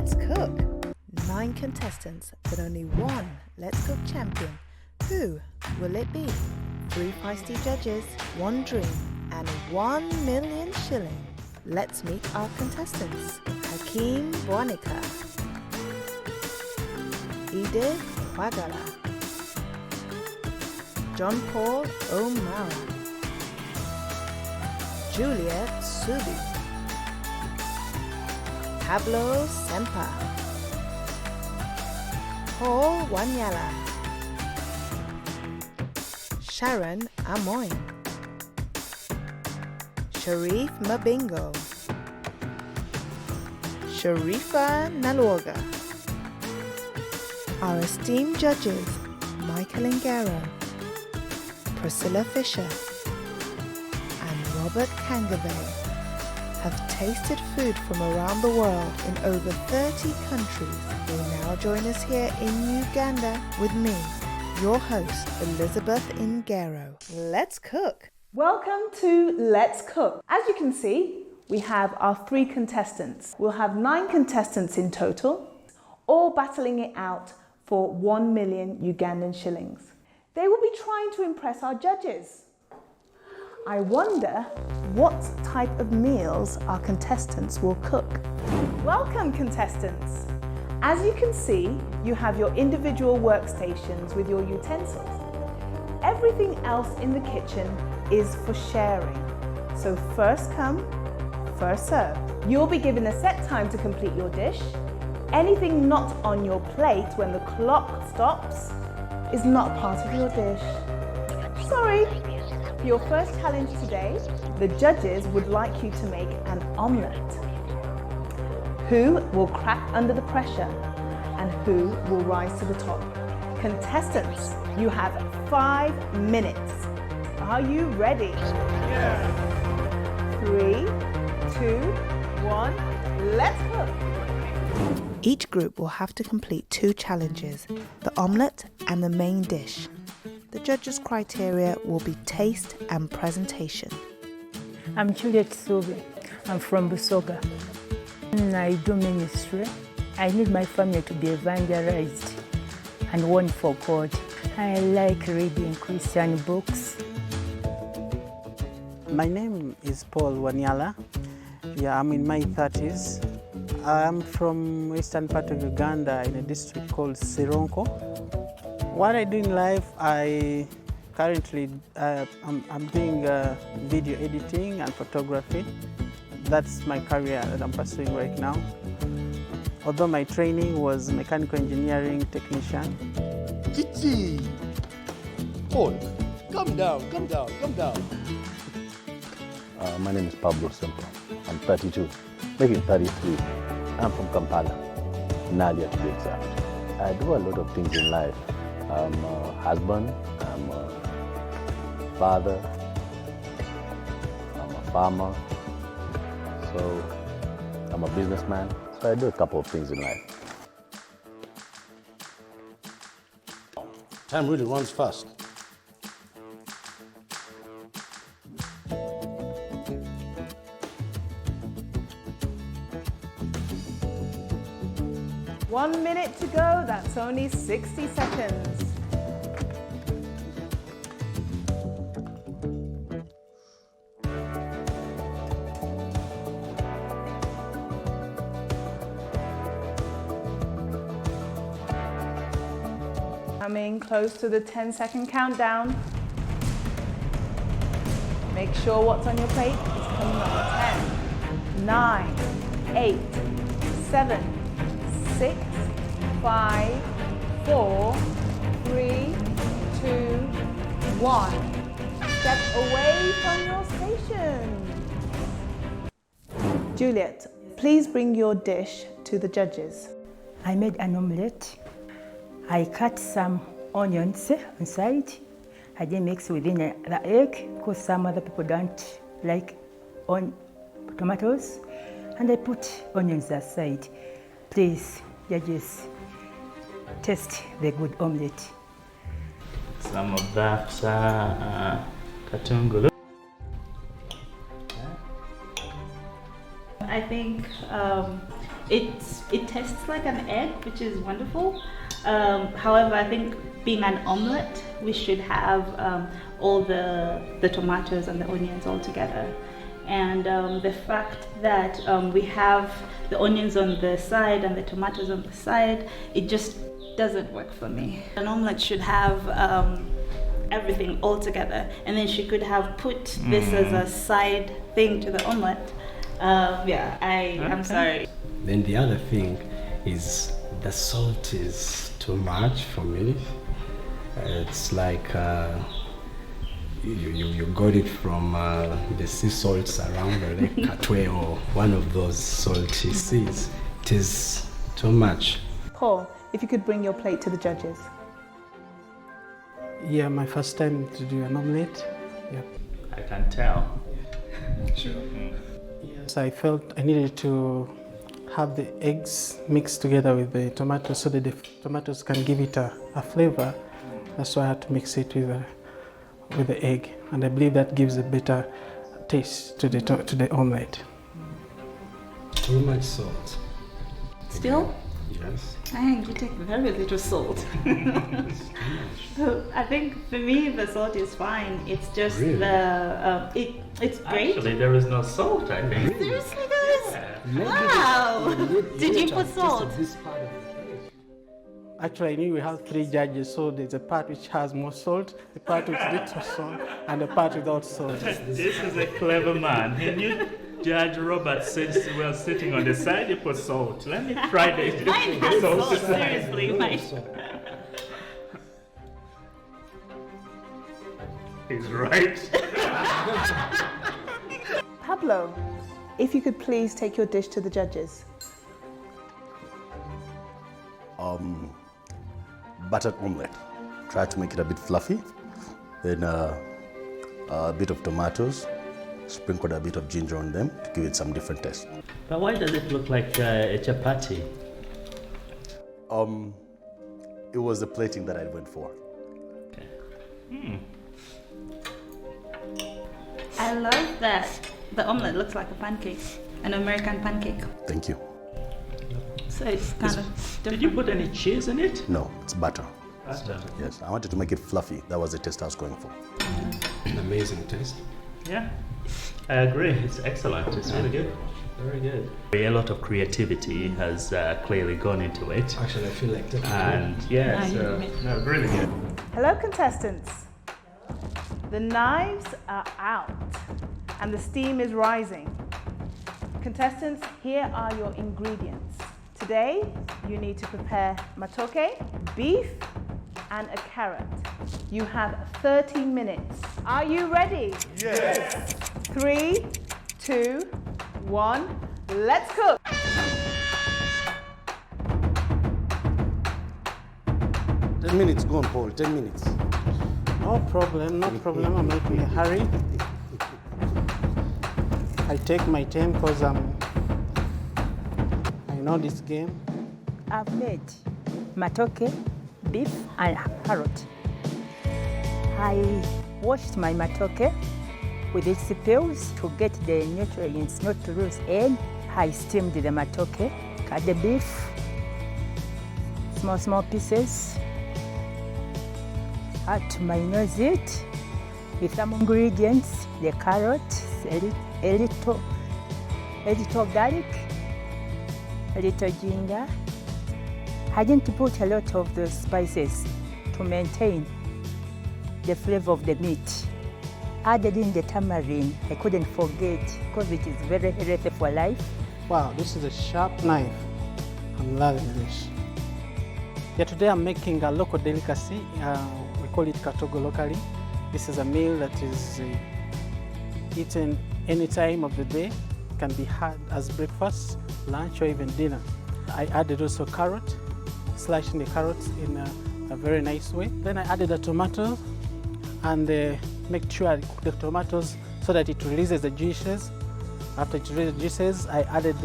Let's Cook. 9 contestants, but only one Let's Cook champion. Who will it be? 3 feisty judges, 1 dream, and 1 million shillings. Let's meet our contestants. Hakeem Bwanika, Edith Wagala, John Paul O'Mara, Juliet Subi, Pablo Sempa, Paul Wanyala, Sharon Amoy, Sharif Mabingo, Sharifa Nalwoga. Our esteemed judges, Michael Ngaro, Priscilla Fisher, and Robert Kangavay, have tasted food from around the world in over 30 countries. They now join us here in Uganda with me, your host, Elizabeth Ngaro. Let's cook. Welcome to Let's Cook. As you can see, we have our 3 contestants. We'll have 9 contestants in total, all battling it out for 1 million Ugandan shillings. They will be trying to impress our judges. I wonder what type of meals our contestants will cook. Welcome, contestants. As you can see, you have your individual workstations with your utensils. Everything else in the kitchen is for sharing. So first come, first serve. You'll be given a set time to complete your dish. Anything not on your plate when the clock stops is not part of your dish. Sorry. For your first challenge today, the judges would like you to make an omelette. Who will crack under the pressure and who will rise to the top? Contestants, you have 5 minutes. Are you ready? Yeah. 3, 2, 1, let's cook. Each group will have to complete 2 challenges, the omelette and the main dish. The judges' criteria will be taste and presentation. I'm Juliet Subi. I'm from Busoga. I do ministry. I need my family to be evangelized and won for God. I like reading Christian books. My name is Paul Wanyala. Yeah, I'm in my 30s. I'm from eastern part of Uganda in a district called Sironko. What I do in life, I currently I'm doing video editing and photography. That's my career that I'm pursuing right now. Although my training was mechanical engineering technician. Gitty! Paul, come down. My name is Pablo Sempa. I'm 32, making 33. I'm from Kampala, Nadia to be exact. I do a lot of things in life. I'm a husband, I'm a father, I'm a farmer, so I'm a businessman. So I do a couple of things in life. Time really runs fast. One minute to go, that's only 60 seconds. Coming close to the 10-second countdown. Make sure what's on your plate is coming up. 10, 9, 8, 7, 6, 5, 4, 3, 2, 1. Step away from your station. Juliet, please bring your dish to the judges. I made an omelette. I cut some onions inside. I didn't mix within the egg because some other people don't like tomatoes. And I put onions aside. Please, judges, taste the good omelette. Some of that katungulu. I think It tastes like an egg, which is wonderful. However, I think being an omelette, we should have all the tomatoes and the onions all together. And the fact that we have the onions on the side and the tomatoes on the side, it just doesn't work for me. An omelette should have everything all together, and then she could have put this as a side thing to the omelette. I'm sorry. Then the other thing is the salt is too much for me. It's like you got it from the sea salts around the Lake Katwe or one of those salty seas. It is too much. Paul, if you could bring your plate to the judges. Yeah, my first time to do an omelette. Yeah. I can tell. Sure. Yes, I felt I needed to have the eggs mixed together with the tomatoes so that the tomatoes can give it a flavor. That's why I had to mix it with the egg, and I believe that gives a better taste to the omelette. Too much salt. Still? Yes. You take very little salt. So I think for me the salt is fine. It's just Really? it's great. Actually, there is no salt, I think. Seriously, guys? Yeah. Wow! Did you put salt? Actually, I knew we have 3 judges, so there's a part which has more salt, the part with little salt, and the part without salt. This is a clever man. He knew Judge Robert says we're sitting on the side, he put salt. Let me try this. Mine has salt, seriously. Mine. He's right. Pablo, if you could please take your dish to the judges. Buttered omelette. Try to make it a bit fluffy. Then a bit of tomatoes. Sprinkled a bit of ginger on them to give it some different taste. But why does it look like a chapati? It was the plating that I went for. Okay. I love that the omelette looks like a pancake, an American pancake. Thank you. So it's kind of different. Did you put any cheese in it? No, it's butter. Butter. Yes, I wanted to make it fluffy. That was the taste I was going for. An amazing taste. Yeah, I agree. It's excellent. It's really good. Very good. A lot of creativity has clearly gone into it. Actually, I feel like that. And yeah, so no, really good. Hello, contestants. The knives are out and the steam is rising. Contestants, here are your ingredients. Today, you need to prepare matoke, beef, and a carrot. You have 30 minutes. Are you ready? Yes. 3, 2, 1, let's cook. Ten minutes gone, Paul. 10 minutes. No problem, no problem. I'm not in a hurry. I take my time because I know this game. I've made matoke, beef, and carrot. I washed my matoke with its peels to get the nutrients not to lose, and I steamed the matoke, cut the beef, small pieces. Add to mayonnaise it with some ingredients, the carrot, a little garlic, a little ginger. I didn't put a lot of the spices to maintain the flavor of the meat. Added in the tamarind, I couldn't forget because it is very healthy for life. Wow, this is a sharp knife. I'm loving this. Yeah, today I'm making a local delicacy. We call it katogo locally. This is a meal that is eaten any time of the day. It can be had as breakfast, lunch, or even dinner. I added also carrot, slashing the carrots in a very nice way. Then I added the tomato and make sure I cook the tomatoes so that it releases the juices. After it releases the juices, I added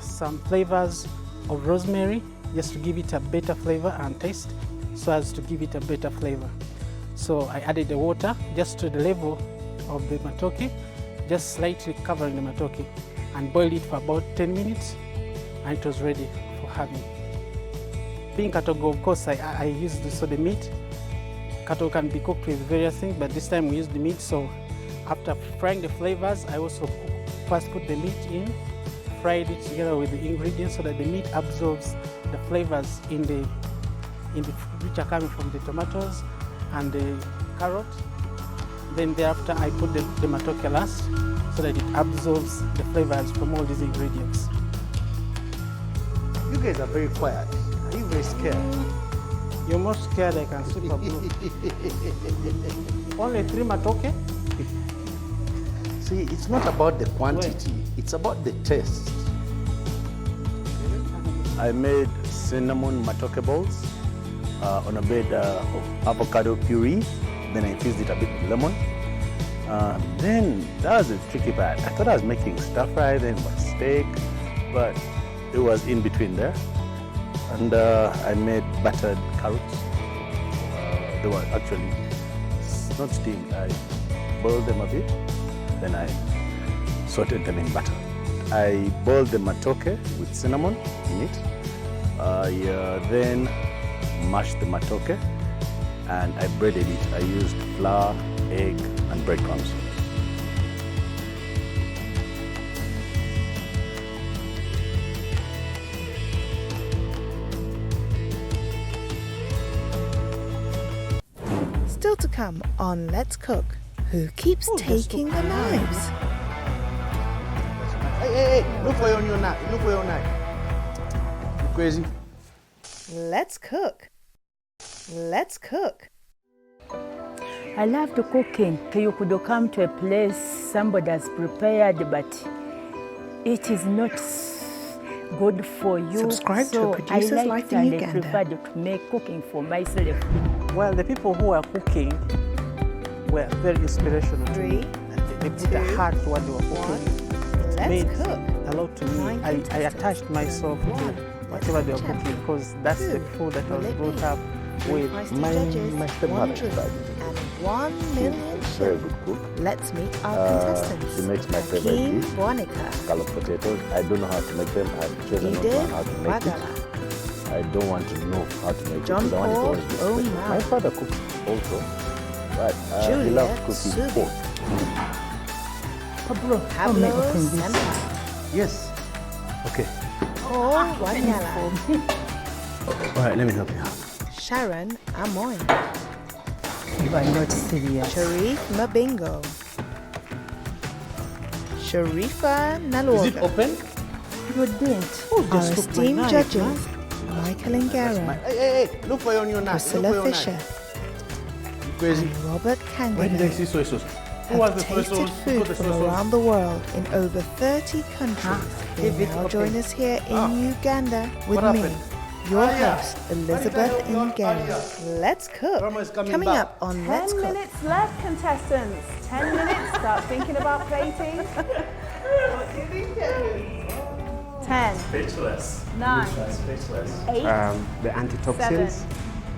some flavors of rosemary just to give it a better flavor and taste, so as to give it a better flavor. So I added the water just to the level of the matoke, just slightly covering the matoke, and boiled it for about 10 minutes. and it was ready for having. Being katogo, of course, I used also the meat. Katogo can be cooked with various things, but this time we used the meat. So after frying the flavors, I also first put the meat in, fried it together with the ingredients so that the meat absorbs the flavors which are coming from the tomatoes and the carrot. Then thereafter I put the matoke last so that it absorbs the flavors from all these ingredients. You guys are very quiet. Are you very scared? You're more scared I can super blue. Only 3 matoke? See, it's not about the quantity, it's about the taste. I made cinnamon matoke balls on a bed of avocado puree. Then I infused it a bit with lemon. Then that was the tricky part. I thought I was making stir fry, then steak, but it was in between there. And I made battered carrots. They were actually not steamed. I boiled them a bit, then I sauteed them in butter. I boiled the matoke with cinnamon in it. I then mashed the matoke and I breaded it. I used flour, egg, and breadcrumbs. Still to come on Let's Cook. Who keeps taking the knives? Hey, look for your new knife. Look for your knife. You crazy? Let's cook. Let's cook. I love the cooking. You could come to a place somebody has prepared, but it is not good for you. Subscribe to a Producer's Life in Uganda. I preferred to make cooking for myself. Well, the people who are cooking were very inspirational to me. They put a heart to what they were cooking. It made a lot to me. I attached myself to whatever they were cooking because that's the food that I was brought up with. My stepmother tried. 1 million Very good cook. Let's meet our contestants. She makes my favorite Kim dish, Bonica, scallop potatoes. I don't know how to make them. I've chosen not to learn how to make Bagala, it. I don't want to know how to make John it because I want it to Paul always be special. Omelet. My father cooked also, but he Julia loves cooking Subi. pork. Pablo, Pablo Semper, Yes. Okay. Paul Wanyala, All right, let me help you out. Sharon Amoy, You are not serious. Sharif Mabingo, Sharifa Nalwaga. Is it open? You didn't. Our esteemed judges, Michael Ngaro, Hey, look for your new knife. Priscilla Look for your Fisher, knife. You crazy? and Robert Where did I Kangana see soy sauce? Who was have the soy tasted sauce? Who food got the from soy sauce? around the world in over 30 countries. They now join us here in Uganda with What me, happened? your Alia. host, Elizabeth Ngaro. Let's cook. Grandma is coming Coming back. up on Let's 10 Cook. minutes left, contestants. 10 minutes. Start thinking about plating. 10, Speechless. 9, Speechless. 8, The antitoxins,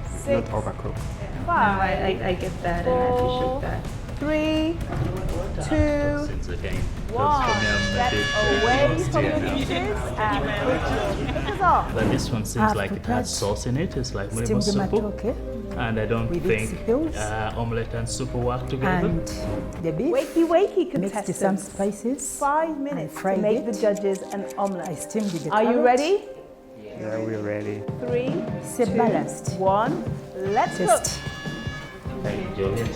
7, not 6, overcooked. 5, I get that and I appreciate that. 3, 2, Since again. 1. Step away from your dishes and cook us off. But this one seems I've like it prepared has sauce in it. It's like Steamed lemon soup. matoke And I don't with think its pills omelette and soup work together. and the beef. Wakey, Mixed some contestants. spices. 5 minutes to fried make it. the judges an I omelette. steamed the Are you carrot. ready? Yeah, we're ready. 3, It's a balanced 1. Let's cook. taste. Thank you, Juliet.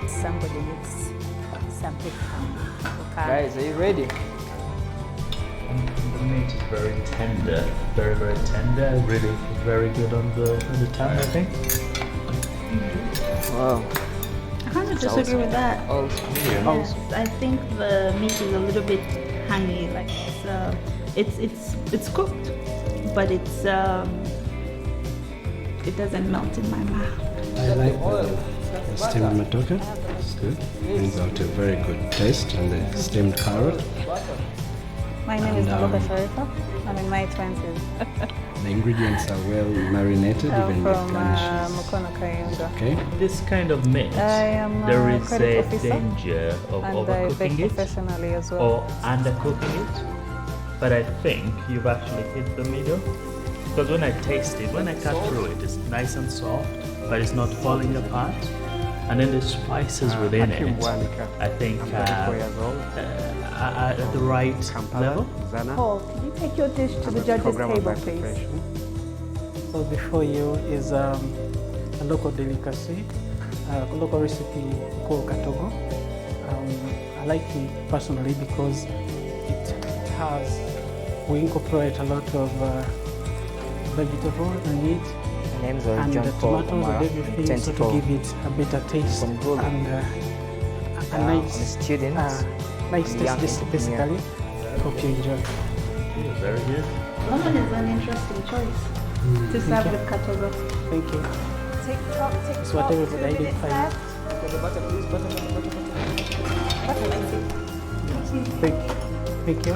Somebody needs some pepper. Guys, are you ready? The meat is very tender, very tender. Really very good on the tongue, I think. Wow. I kind of disagree with that. Oh, Yes, I think the meat is a little bit hangy. Like it's cooked, but it doesn't melt in my mouth. I like the steamed matoke. It's good. Brings out a very good taste, and the steamed carrot. My name is And, Naboka Sharifa. I'm in my 20s. The ingredients are well marinated, even with From garnishes. Mukono Kayunga. Okay. This kind of meat, I am there a is credit a officer, danger of and I overcooking bake it professionally as well. or undercooking it. But I think you've actually hit the middle. Because when I taste it, when I cut through it, it's nice and soft, but it's not falling apart. And then the spices within it, I think are at the right level. Paul, could you take your dish to the judges' table, please? So before you is a local delicacy, a local recipe called katogo. I like it personally because we incorporate a lot of vegetable and meat and the tomatoes and everything, so to give it a better taste and a nice taste basically. Hope you enjoy. Yeah, very good. Lemon is an interesting choice to serve with katogo. Thank you. Tick-tock, tick-tock, It's what everybody 2 minutes identifies. left. Thank you.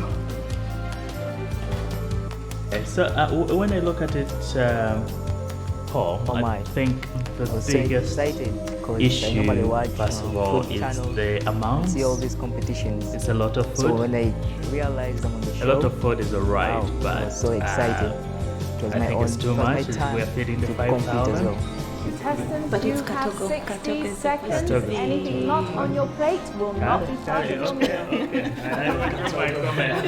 Okay, so when I look at it, Paul, I think the biggest issue, first of all, is the amount. See all these competitions. It's a lot of food. So when I realized I'm on the A show, lot of food is alright, wow, but I was so excited. It was I my think own, it's too it was my much. time We are feeding the to compete as 5,000. well. Contestants, But you it's have katogo. 60 Katogo is seconds. Katogo. Anything not on your plate will not be part of your meal. Okay. I want to my comment. I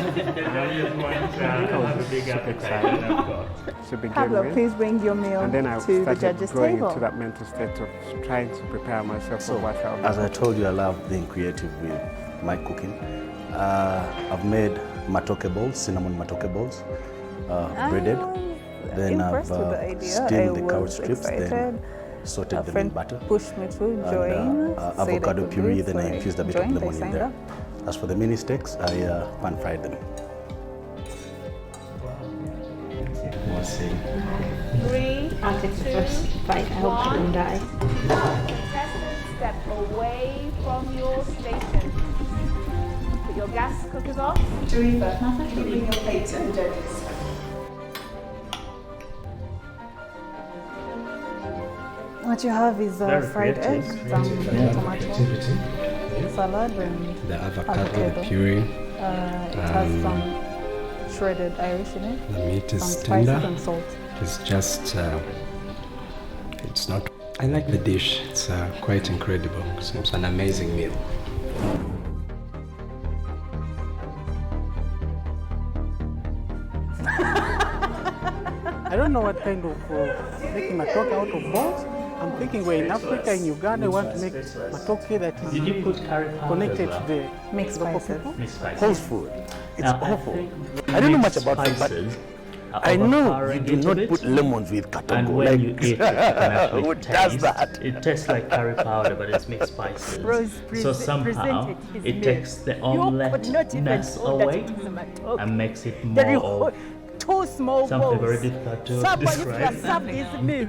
just want to have a big appetite, and I've got. To begin Pablo, with. please bring your meal And then I to the started judges' going table. into that mental state of trying to prepare myself for what I'll As I told you, I love being creative with my cooking. I've made matoke balls, cinnamon matoke balls, breaded. Then I've impressed with the idea. steamed the I carrot was strips, then excited. sauteed A them in friend butter. pushed me to And, join. said I avocado could do puree, it, then so I infused a bit of joined, I lemon in signed there. up. As for the mini steaks, I pan fried them. We'll see. 3, I'll take the first bite. I hope I don't die. contestants, step away from your station. Put your gas cookers off. Teresa, can you bring your plate to the judges? What you have is Very fried creative. eggs, some tomato, salad, and The avocado, avocado. the puree, it has some shredded Irish in it, the meat some is spices tender. and salt. It's just, it's not. I like the dish. It's quite incredible. So it's an amazing meal. I don't know what kind of making matoke out of balls. I'm thinking we're in Africa, in Uganda, we want to make matoke that is Did you put curry powder connected as to well? the Mixed local spices. people. Mixed spices. Whole food. It's Now, awful. think I don't know much mixed about food, but spices are I know you overpowering do it a not bit. put lemons with katogo. And when like, you eat it, you can actually who taste. does that? It tastes like curry powder, but it's mixed spices. Rose So somehow it takes the omelet-ness away and makes it more of two small something bowls. very difficult to Someone, if you describe. have served this meal,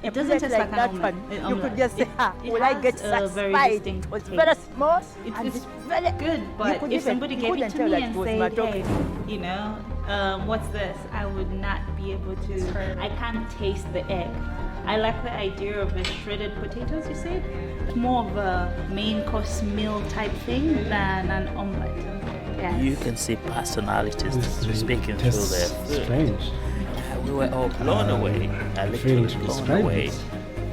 It doesn't taste like an that omelette. one, you could just say, It will I has get a very satisfied? distinct It was taste. very small and It's it's very good, but could if even- somebody you gave it couldn't to tell me that and it was said, matoke. hey, you know, what's this? I would not be able to. I can't taste the egg. I like the idea of the shredded potatoes, you said. It's more of a main course meal type thing than an omelette. Yes. You can see personalities speaking through Tastes their food. strange. We were all blown away, literally French blown describe away. it.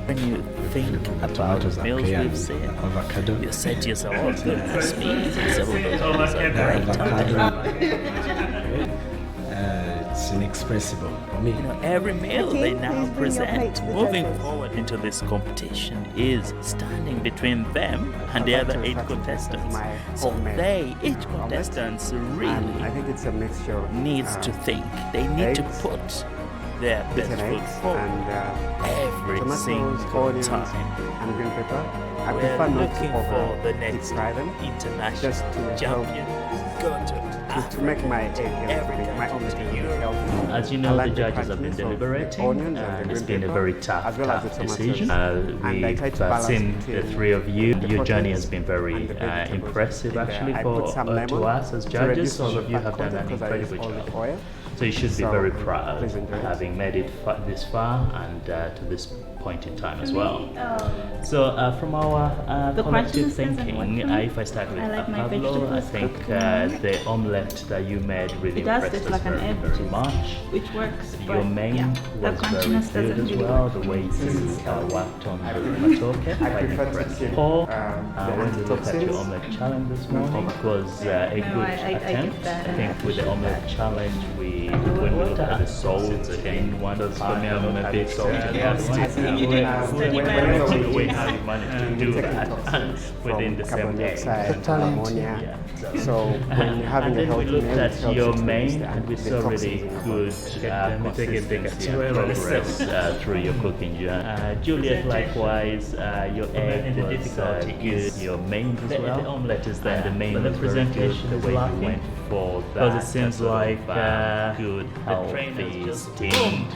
When you think about Tomatoes the are meals clear we've and seen, avocado. you say to yourself, oh, goodness me, some of those meals are great, aren't they? Avocado. It's inexpressible for me. You know, every meal Okay, they now please bring your plate present to the moving judges. forward into this competition is standing between them and the other 8 contestants. My So homemade they, each omelette. contestant I really think it's a mixture of needs to think. They need to eggs, put their best beaten foot eggs forward and every tomatoes, single onions, time. and green pepper. I We're prefer not looking to for over the deep next fry them, international just to help champion. Go to to make my egg every healthy, my country omelette to healthy. Europe. As you I know, the like the judges have been crunchiness of the deliberating, onions and the and it's green been a pepper, very tough, as well as the tough tomatoes. decision. And I We've try to balance seen the between 3 of you. the Your journey proteins has been very and the vegetables impressive, in there. actually, I for put some to lemon us as to judges. reduce All the of you fat have done an content because I use incredible olive job. oil. So So you should be very proud please enjoy it. having made it this far and to this point in time as well. So from our collective thinking, if I start with I like my Pablo, I vegetables think cooked. the omelette that you made really It does impressed taste us like an very, egg, very much. which works. Your but main yeah, the was very crunchiness good doesn't as really well. work. The way you worked on the matoke, quite prefer to impressive. see, Paul, the when we looked at your antitoxins. omelette challenge this morning, it was a No, good I get attempt. that, I and think I with the appreciate omelette that. challenge, when we looked at the salt again, one of For me, I'm a bit salty. You didn't study Way biology. how you managed to do that within the carbon same day. dioxide, Talent. ammonia. Yeah. So when you're having And a then we healthy looked meal, it at helps your you to main, release and we the saw toxins really in your good consistency and progress through your cooking. Juliet, likewise, your egg was good. Your main as well. The omelette is there. The main, the presentation, the way you went for that. Because it seems like good, healthy, steamed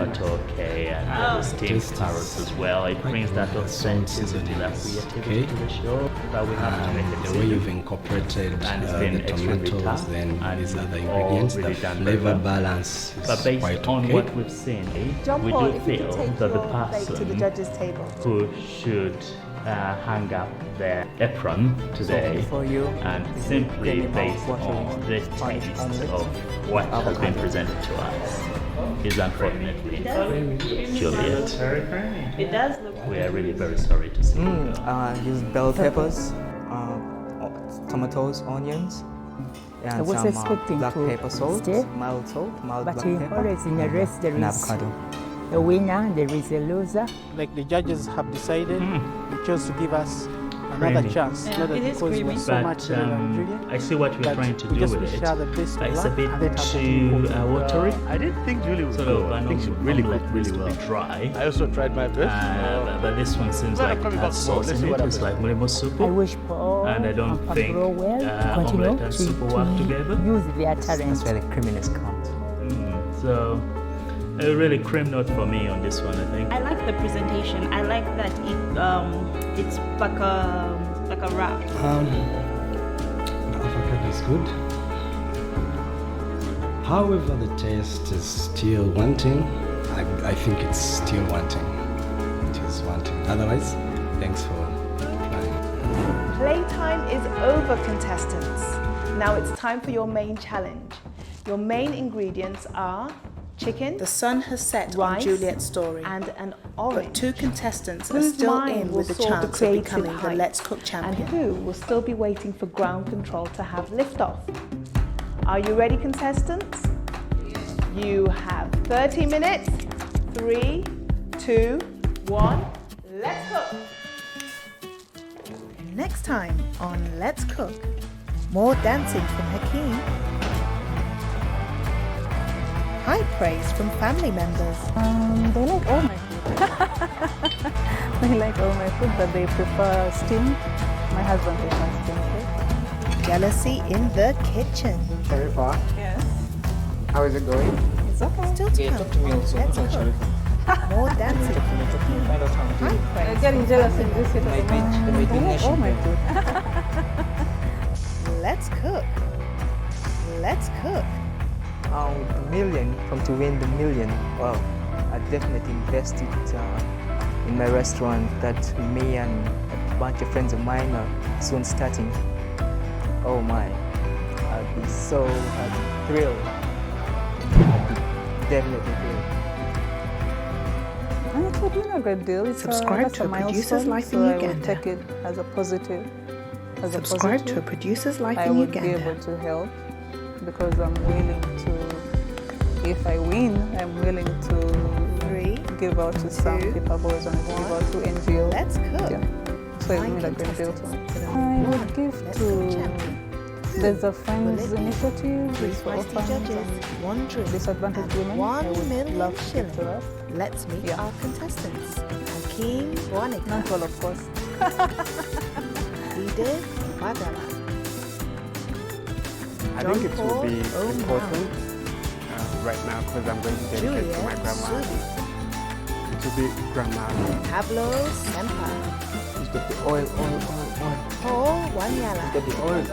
matoke and steamed carrots as well. It brings that authenticity, that creativity to the show that we have to make a The way decision. you've incorporated And it's the been extremely tomatoes, tough, then and these other all ingredients, really the done very flavor well. balance But is based quite on okay. what we've seen, John we Paul, do if you feel could take that the your plate to the person judges' table. who should hang up their apron today for you, and this is simply creamy based mouth-watering on the Spanish taste omelette of what has been avocado. presented to us is unfortunately Juliet. It does look. We are really very sorry to see you go. Use bell peppers, tomatoes, onions, and I was some expecting black to pepper salt, stay, mild but black pepper, always in a race there and is avocado. a winner, there is a loser. Like the judges have decided, they chose to give us another Creamy. chance. Yeah, Not that it is because creamy. we're so But much better than Juliet. I see what we're but trying to we do just with wish it. her the best of It's a luck bit and let her too continue cooking. watery. I didn't think Julie would Sort go. of I think she really omelette cooked really needs to well. be dry. I also tried my best. But this one seems Well, like I'm it coming has back tomorrow. sauce Let's see in what it. It's happens. like mulimo I soup. wish Paul And I don't and think Pablo well continue omelette and soup will work together. use their That's talent. where the creaminess comes. So a really cream note for me on this one, I think. I like the presentation. I like that it's like a wrap. The avocado is good. However, the taste is still wanting. I think it's still wanting. It is wanting. Otherwise, thanks for applying. Playtime is over, contestants. Now it's time for your main challenge. Your main ingredients are chicken, The sun has set on rice, Juliet's story, and an but orange. two contestants are Whose still mind in will with the soar the chance of creative becoming the heights? Let's Cook And champion. who will still be waiting for ground control to have liftoff? Are you ready, contestants? You have 30 minutes. 3, 2, 1. Let's cook. Next time on Let's Cook, more dancing from Hakeem, high praise from family members, They like all my food. They like all my food, but they prefer steamed. My husband prefers steamed food. jealousy in the kitchen. Sharifa, Yes. how is it going? It's okay. Still to come on Let's Cook, more dancing from Hakeem, high praise They're getting from jealous in family this members. They like all my food. Let's cook. Let's cook. With the million, to win the million, well, I definitely invested in my restaurant that me and a bunch of friends of mine are soon starting. Oh my, I'd be so thrilled. I'd be definitely thrilled. And it would be a good deal. It's Subscribe that's to a producer's milestone, life so in I would Uganda. take it as a positive. Subscribe to a producer's life I in would be Uganda. able to help because I'm willing to, if I win, I'm willing to 3, give out to some 2, people who is going to give out to NGO. Let's cook. Yeah. So it Nine means a great deal to me. contestants for the I would one give Let's Cook to, champion. there's a Will Friends it be? initiative 3 it's for feisty orphans judges, and 1 drink, disadvantaged and women. I 1 would million love to give to shillings. that. Let's meet Yeah. our contestants. Hakeem Wanika, Not all, of course. Edith Badala, I think it will John be Paul important right now because I'm going to dedicate to my Juliet grandma. Subi, It will be grandma. Pablo Sempa, Who's got the oil? Paul Wanyala, Get the oil.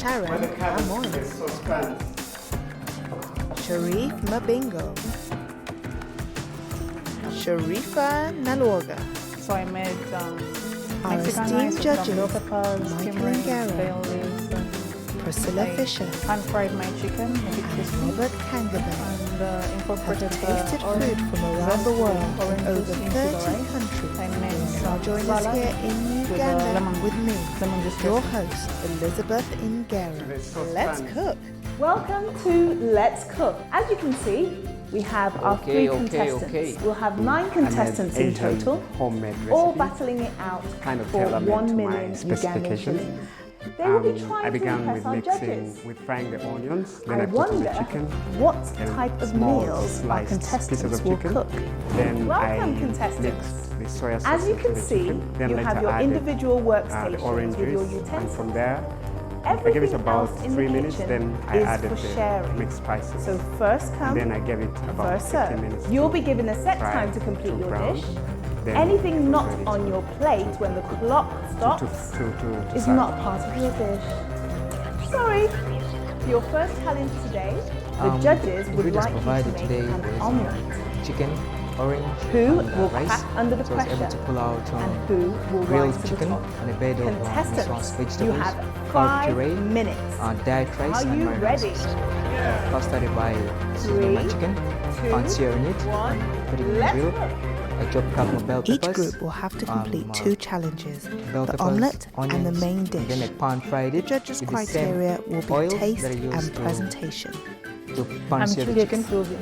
Sharon Amon, Sharif Mabingo, Sharifa Nalwaga. So I made Our Mexican esteemed rice with judges, bell peppers, Michael turmeric, and Gareth, bay leaves, Priscilla I Fisher, pan-fried my chicken, make it and crispy, Robert Kangabe and have incorporated tasted orange food from around the world in orange over juice 30 into the rice. countries. I made Now some join us salad here in with Uganda lemon with me, juice your dressing. host, Elizabeth Ingara. Let's cook. Welcome to Let's Cook. As you can see, we have our three contestants. We'll have 9 contestants in total, homemade recipe, all battling it out kind of for tailor-made 1 to million my Ugandan specifications. shillings. They will be I trying to began impress with our mixing, judges. with frying the onions, then I I put in the wonder chicken, what then type of small meals our sliced pieces contestants of will chicken. cook. Then Welcome, I contestants. mixed the soya sauce As you into can the see, chicken. Then you later have your added, individual the workstations orange with your juice, and utensils. from there I gave it Everything about else in 3 the minutes, kitchen then I is added for the sharing. mixed spices. So first come, and then I gave it about first 15 serve. minutes. You'll to be given a set fry time to complete to your brown. dish. Then Anything it was not ready on your plate when the clock stops to is serve. not part of your dish. Sorry. For your first challenge today, the judges would ingredients like you to provided make today an was omelette. chicken, orange, Who and will rice. crack under the So I was able pressure to pull out and who will grilled rise to the chicken top? and a bed of Contestants, vegetables, you have carrot 5 puree, minutes. dyed rice, Are and you mayonnaise ready? sauce. First started by seasoning my 3, chicken, 2, searing it, 1. put it in the Let's grill. cook. I chopped couple of bell Each peppers. group will have to complete 2 challenges, bell the peppers, omelette and the onions, main and then I dish. pan fried The it. judges' with the same criteria will be oil taste that I used and to- presentation. To pan I'm sear the Julia chicken. Sylvia.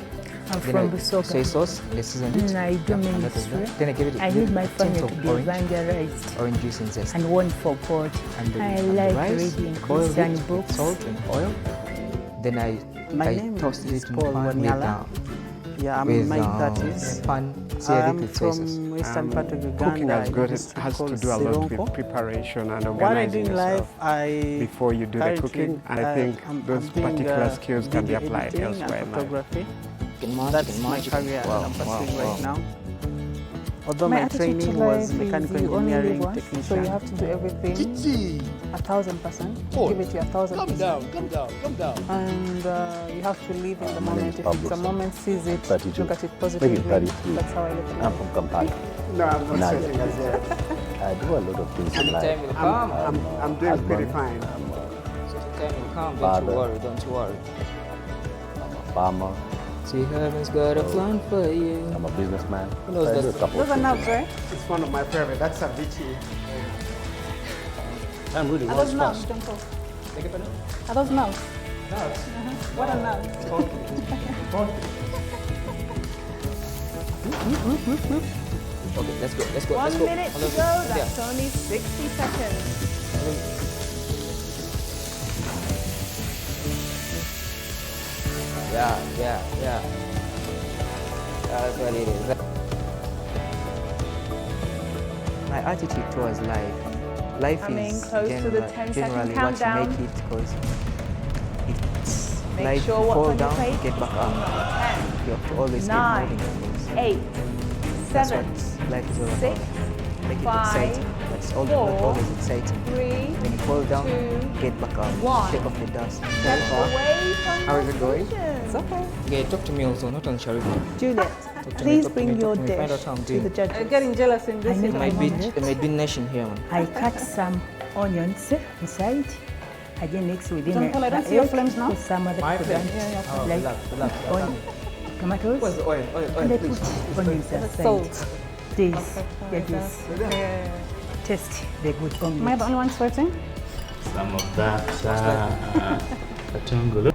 I'm Then from I Busoga. soy sauce, I seasoned it. I do and that was ministry. that. Then I gave it I a need my tint family to of be orange, evangelized orange juice and zest. and one for God. And the, I and like the rice, reading boiled Christian it with books. salt and oil. Then My I name toasted is it in Paul pan with, Wanyala. Yeah, I'm in my 30s. pan seared it I'm with soy sauce. from eastern part of Uganda. Cooking has, in a got, district has to called do a lot Sironko. with preparation and What I do organizing in life, yourself I before you do the currently, cooking, and I think those I'm doing, particular skills can be video applied editing elsewhere and in life. photography. Chicken That's chicken my chicken. career Wow, that I'm pursuing wow, right wow. now. Although My my attitude to training life was is mechanical you only live engineering once, technician. so you have to do everything 1,000%. Give it your 1,000%. Come down. And you have to live in the My name moment. is If Pablo it's a Silva. moment, seize it, 32. look at it Make positively. it 33. That's how I look at I'm it. from Kampala. No, I'm not Nadia. sitting as there. I do a lot of things in life. Anytime will come. I'm doing pretty husband, fine. I'm Anytime will come. Don't Father. you worry. Don't you worry. a farmer. See, heaven's got a plan for you. I'm a businessman. Who knows So I do a that? couple Those of are things nuts, in life. right? It's one of my favorite. That's a Vichy. I'm really Are one those nuts, fast. Junko? Are those nuts? Nuts. What are nuts? Okay, let's go. Let's go. 1 let's go. minute to Let's go. Yeah. That's only 60 seconds. Yeah. That's what it is. My attitude towards life Coming is close to the 10-second generally countdown. what you make it, because it's Make life, sure you what's fall on your down, plate you get back up. 10, You have to always 9, keep moving. Because 8, that's 7, what life is all 6, about. Make it 5, exciting. That's all. 4, Not always exciting. 3, When you fall down, 2, get back up. 1. Shake off the dust. Step away from How is it going? It's okay. Yeah, talk to me also, not on Sharifa. Juliet, Talk to me, please talk to bring me, your talk to me. Find out dish how I'm to doing. the judges. I'm getting jealous in this. I make It might omelette. be nation here, man. I cut some onions inside. I then mix within Junko, I don't the see your egg, flames now. put some other My people flame? down, Oh, like relax. tomatoes. Where's the oil? And I Please. put onions aside. Salt. This, taste the good Am I omelette. the only one sweating? Some of that katungulu.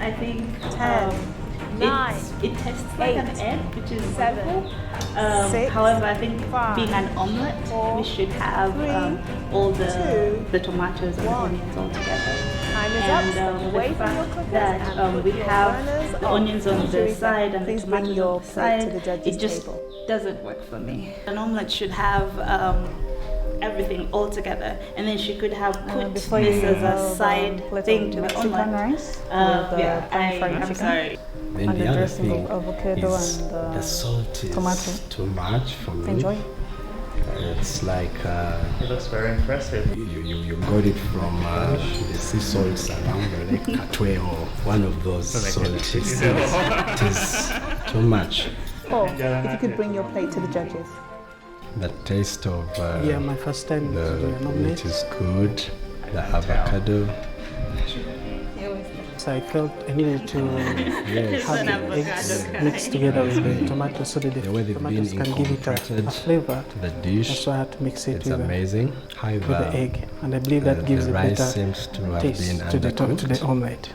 I think 10, 9, it tastes like an 8, egg, which is 7, wonderful. 6, However, I think 5, being an omelette, 4, we should have 3, all 2, the tomatoes and the 1. onions all together. Time is And up. Step away the from your fact cookers that and put we your have burners the off. onions on the Sharifa, side and the please bring tomatoes your on the plate to side, the judges' it just table. doesn't work for me. An omelette should have everything all together, and then she could have put Before this you as a have side plate thing of to the Mexican omelette. rice with pan-fried I'm chicken. sorry. Then And the the other dressing thing of avocado is and the salt is tomato. too much for me. Enjoy. It's like It looks very impressive. you got it from the sea salts around the lake Katwe or one of those salty seas. It is too much. Or if you could bring your plate to the judges. The taste of Yeah, my first time to do an the omelette. meat is good. The avocado. So I felt I needed to have the eggs mixed together with the tomato so that The way the they've tomatoes been can give it a incorporated flavor. to the dish. That's why I had to mix it It's with amazing. with the egg, and I believe that gives the a rice better seems to have taste been to the undercooked. omelette.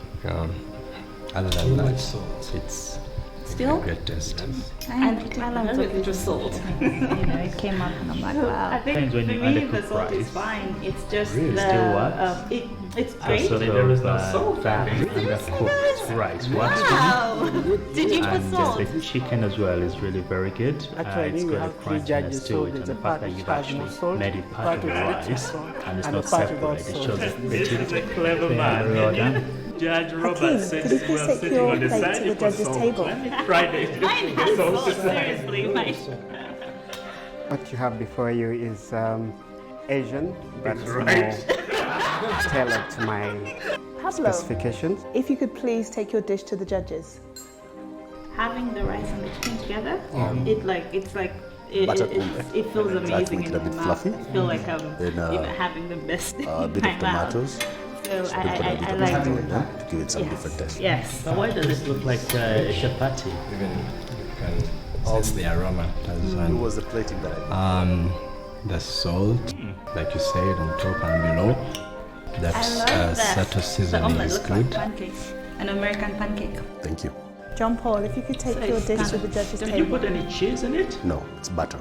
Other than that, it's Still? a great taste. I love the extra salt. It came up and I'm like, wow. I think Depends when for you me undercook the salt is rice. fine. It's just Really? the Still what? it's great. So there is no salt. Undercooked rice. Wow. Did you put And salt? the chicken as well is really very good. Actually, I It's think we got a have three crunchiness judges, to so it, and there's the a fact part that which you've has actually more salt, made it part part of the with little rice salt, and it's and a not part without separate. It salt. shows a pretty Clever man. well done. Judge Robert Hakeem, says could you please well take sitting your on the plate side to the you put judges' salt. table? Friday. Mine has salt, seriously. Mine. What you have before you is Asian, but it's more tailored to my Pablo, specifications. if you could please take your dish to the judges. Having the rice and the chicken together, it's like Butter it feels Try to amazing make in it a my bit mouth. fluffy. I feel like I'm Then, having the best in a bit my of tomatoes. mouth. So Sprinkle a bit I of like tomatoes to give it some different taste. Yes. But why does it look like chapati? Even you can sense the aroma as It was the plating that I did. the salt, like you said, on top and below. That I love that. subtle The seasoning omelette is looks like good. pancakes, an American pancake. Thank you. John Paul, if you could take So your it's dish kind to of- the judges' Did you table. put any cheese in it? No, it's butter.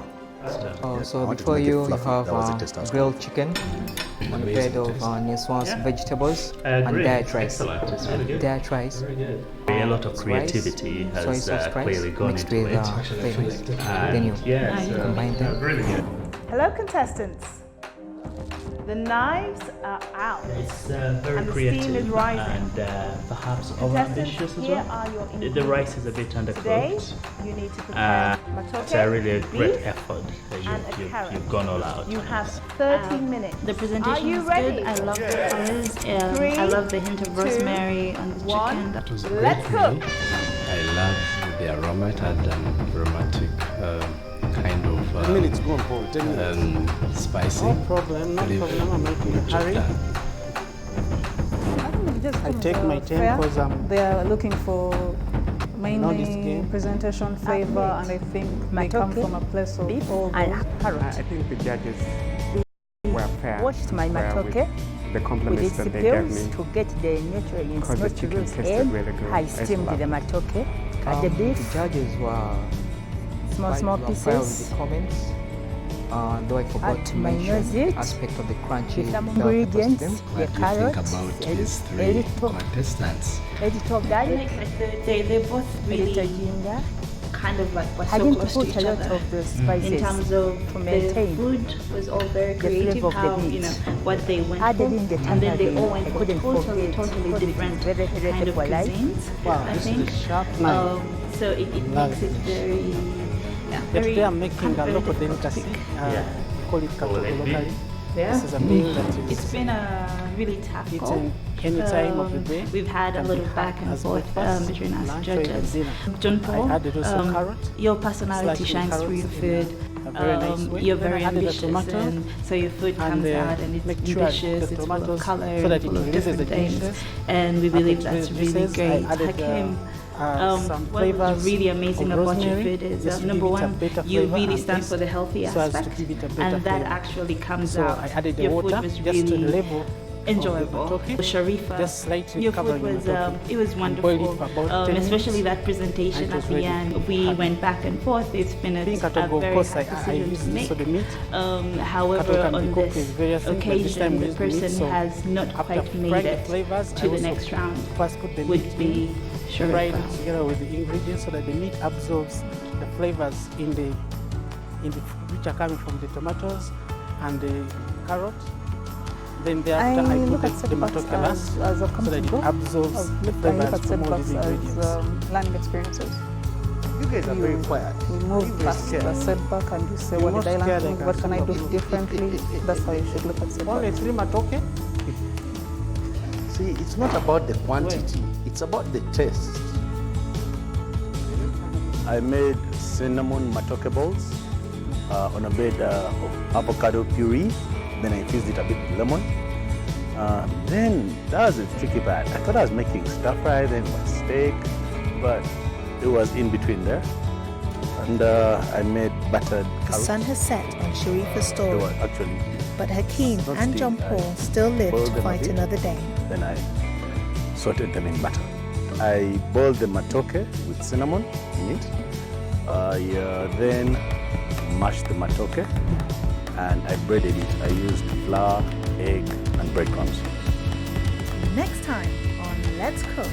Oh, I so wanted to before make it you fluffy. have That was the test I was grilled chicken on a bed of Niswan's vegetables and diet rice. Excellent. It's really good. Diet rice. Very good. A lot of Rice, creativity soy has sauce rice clearly gone mixed into with it. flavors. And Then you yes, combine them. really good. Hello, contestants. The knives are out. It's very And the creative steam is rising. and perhaps over Contestants, ambitious as here well. are your The ingredients. rice is a bit Today, undercooked. you need to prepare matoke, It's a really great beef, effort that and a carrot. you've gone all out. You have 30 minutes. The presentation Are you is ready? good. I love the colors. Three, I love the hint of rosemary on the one. chicken. It was a Let's great cook. meal. I love the aroma. It had romantic kind of 10 minutes, go on, Paul. 10 minutes. spicy. No problem, no Believe problem. I'm not in a hurry. I take my time because They are looking for know this mainly game. presentation, flavor, and I think they come from a place of all and those. carrot. I think the judges were fair. Washed my fair with matoke the with compliments its that they gave pills me. to get the nutrients, Because the chicken nutrients tasted in. really good I as steamed well. the matoke, cut the The beef, judges were small quite fair with pieces. the comments. Though I forgot Add to mayonnaise mention it. aspect of the crunchy With some bell pepper ingredients, stem. the What do you think carrots, about a these a three little, contestants? a little garlic, They're both a little really ginger. kind of like were I so didn't close put to a each lot other. of the spices In terms of to the maintain food was all very the creative, flavor of the how, meat. you know, what they went Added for. in the And then they tangerine. all I went for couldn't totally forget different because it is very kind of for life. cuisines, Wow, I this think. is a sharp knife. So it Love makes it very, yeah, But very they are making a very local difficult to delicacy. pick. Call it katogo locally. Yeah. This is a meal that is It's been a really tough eaten goal. any time of the day. We've had a Can little be back and as forth breakfast, between us lunch, or even judges. dinner. John Paul, I added also carrot, your personality slicing shines through your carrots food. in a very nice way. You're Then I very added a ambitious, tomato and so your food comes out and it's make sure I ambitious. put the It's full of tomatoes color, so that full it of releases the different things, juices. and we After believe it that's really releases, great. I added, Hakeem, some what flavors was really amazing of about your rosemary food is just to number give it a one, better you flavor really and stand taste for the healthy so as to aspect, give it a better and that flavor. actually comes So out. I added the Your water food was just to the really level enjoyable. of the matoke, Sharifa, just slightly your food covering was the matoke. it was And boiled it wonderful, for about 10 especially minutes, that presentation and it at was the ready. end. We went back and forth. It's been a Being very katogo, of hard course, I decision used to make. also the meat. However, Katogo can on be cooked this with various things, but this time occasion, we the used the meat, person so has not after quite made frying the it flavors, I to the also next round. First put the meat Would be fried Sharifa. it together with the ingredients so that the meat absorbs the flavors in the which are coming from the tomatoes and the carrot. Then thereafter I look put at the setbacks matoke last as a so that it comfortable. absorbs the I look flavors at from all setbacks these ingredients. as learning experiences. You guys are very quiet. We move You guys past scared. the setback and you say, You're what did I not learn scared, from I it? What can can I do see. differently? That's how you should look at setback. Only 3 matoke? See, it's not about the quantity, it's about the taste. I made cinnamon matoke balls on a bed of avocado puree. Then I infused it a bit with lemon. Then that was the tricky part. I thought I was making stir fry, then it was steak, but it was in between there. And I made buttered The carrots. sun has set on Sharifa's They story, were actually but Hakeem not and steamed. John I Paul still live boiled to them a fight bit. another day. Then I sauteed them in butter. I boiled the matoke with cinnamon in it. I then mashed the matoke and I breaded it. I used flour, egg, and breadcrumbs. Next time on Let's Cook.